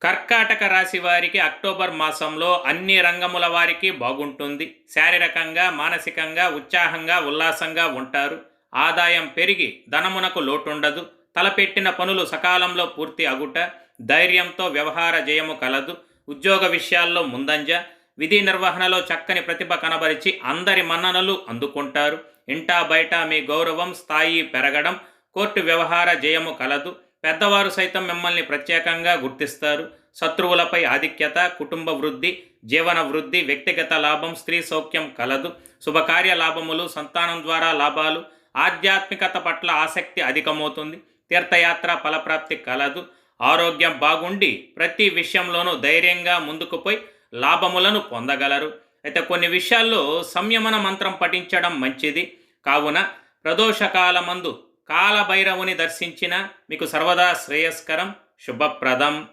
కర్కాటక రాశి వారికి అక్టోబర్ మాసంలో అన్ని రంగముల వారికి బాగుంటుంది. శారీరకంగా, మానసికంగా ఉత్సాహంగా, ఉల్లాసంగా ఉంటారు. ఆదాయం పెరిగి ధనమునకు లోటుండదు. తలపెట్టిన పనులు సకాలంలో పూర్తి అగుట, ధైర్యంతో వ్యవహార జయము కలదు. ఉద్యోగ విషయాల్లో ముందంజ, విధి నిర్వహణలో చక్కని ప్రతిభ కనబరిచి అందరి మన్ననలు అందుకుంటారు. ఇంటా బయట మీ గౌరవం స్థాయి పెరగడం, కోర్టు వ్యవహార జయము కలదు. పెద్దవారు సైతం మిమ్మల్ని ప్రత్యేకంగా గుర్తిస్తారు. శత్రువులపై ఆధిక్యత, కుటుంబ వృద్ధి, జీవన వృద్ధి, వ్యక్తిగత లాభం, స్త్రీ సౌఖ్యం కలదు. శుభకార్య లాభములు, సంతానం ద్వారా లాభాలు, ఆధ్యాత్మికత పట్ల ఆసక్తి అధికమవుతుంది. తీర్థయాత్ర ఫలప్రాప్తి కలదు. ఆరోగ్యం బాగుండి ప్రతి విషయంలోనూ ధైర్యంగా ముందుకు పోయి లాభములను పొందగలరు. అయితే కొన్ని విషయాల్లో సంయమన మంత్రం పఠించడం మంచిది. కావున ప్రదోషకాలమందు కాలభైరవుని దర్శించిన మీకు సర్వదా శ్రేయస్కరం, శుభప్రదం.